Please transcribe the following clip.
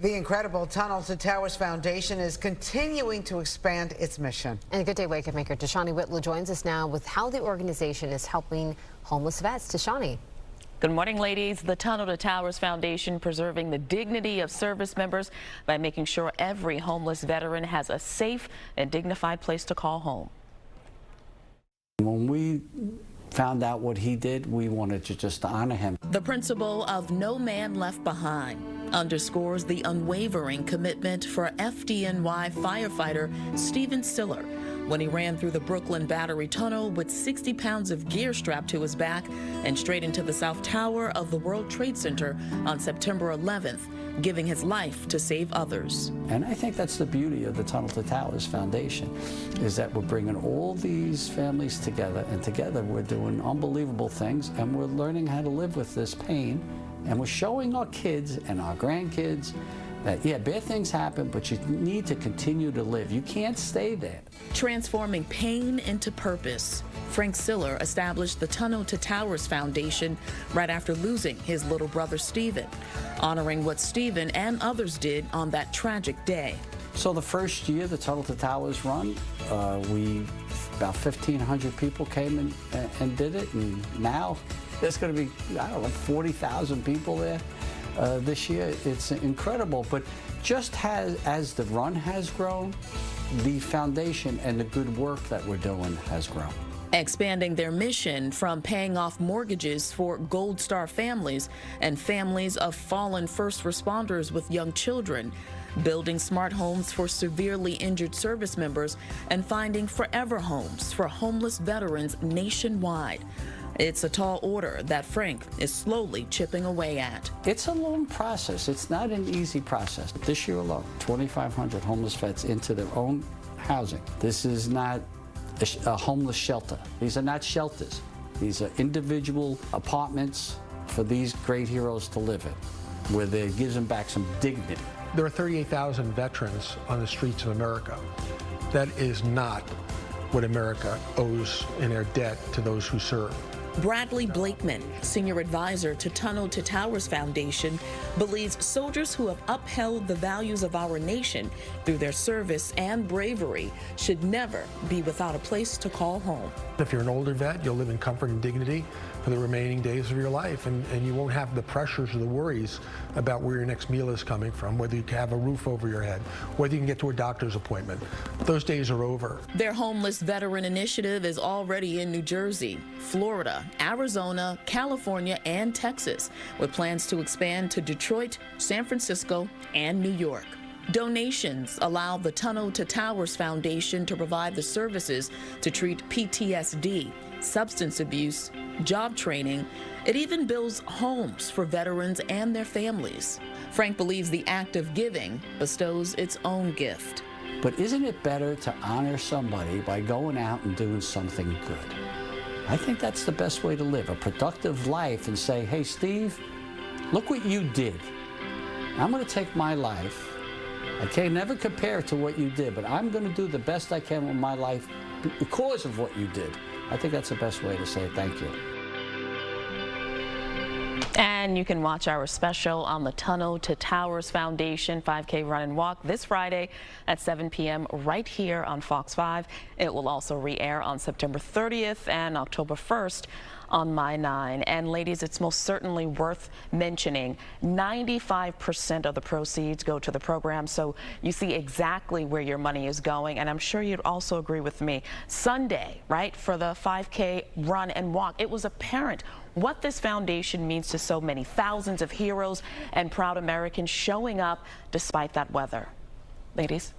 The incredible Tunnel to Towers Foundation is continuing to expand its mission. And Good Day Wake Up maker Tashanea Whitlow joins us now with how the organization is helping homeless vets. Tashanea. Good morning, ladies. The Tunnel to Towers Foundation preserving the dignity of service members by making sure every homeless veteran has a safe and dignified place to call home. When we found out what he did, we wanted to just honor him. The principle of no man left behind underscores the unwavering commitment for FDNY firefighter Stephen Siller when he ran through the Brooklyn Battery Tunnel with 60 pounds of gear strapped to his back and straight into the South Tower of the World Trade Center on September 11th, giving his life to save others. And I think that's the beauty of the Tunnel to Towers Foundation, is that we're bringing all these families together, and together we're doing unbelievable things, and we're learning how to live with this pain, and we're showing our kids and our grandkids that, yeah, bad things happen, but you need to continue to live. You can't stay there. Transforming pain into purpose. Frank Siller established the Tunnel to Towers Foundation right after losing his little brother Stephen, honoring what Stephen and others did on that tragic day. So the first year the Tunnel to Towers run, about 1,500 people came and did it, and now there's going to be, I don't know, 40,000 people there. This year. It's incredible, but just as the run has grown, the foundation and the good work that we're doing has grown. Expanding their mission from paying off mortgages for Gold Star families and families of fallen first responders with young children, building smart homes for severely injured service members, and finding forever homes for homeless veterans nationwide. It's a tall order that Frank is slowly chipping away at. It's a long process. It's not an easy process. This year alone, 2,500 homeless vets into their own housing. This is not a homeless shelter. These are not shelters. These are individual apartments for these great heroes to live in, where it gives them back some dignity. There are 38,000 veterans on the streets of America. That is not what America owes in their debt to those who serve. Bradley Blakeman, senior advisor to Tunnel to Towers Foundation, believes soldiers who have upheld the values of our nation through their service and bravery should never be without a place to call home. If you're an older vet, you'll live in comfort and dignity for the remaining days of your life, and you won't have the pressures or the worries about where your next meal is coming from, whether you can have a roof over your head, whether you can get to a doctor's appointment. Those days are over. Their homeless veteran initiative is already in New Jersey, Florida, Arizona, California, and Texas, with plans to expand to Detroit, San Francisco, and New York. Donations allow the Tunnel to Towers Foundation to provide the services to treat PTSD, substance abuse, job training. It even builds homes for veterans and their families. Frank believes the act of giving bestows its own gift. But isn't it better to honor somebody by going out and doing something good? I think that's the best way to live, a productive life, and say, hey, Steve, look what you did. I'm going to take my life. I can never compare to what you did, but I'm going to do the best I can with my life because of what you did. I think that's the best way to say thank you. And you can watch our special on the Tunnel to Towers Foundation 5K Run and Walk this Friday at 7 p.m. right here on Fox 5. It will also re-air on September 30th and October 1st on My 9. And ladies, it's most certainly worth mentioning 95% of the proceeds go to the program, so you see exactly where your money is going. And I'm sure you'd also agree with me. Sunday, right, for the 5K Run and Walk, it was apparent what this foundation means to so many thousands of heroes and proud Americans showing up despite that weather. Ladies.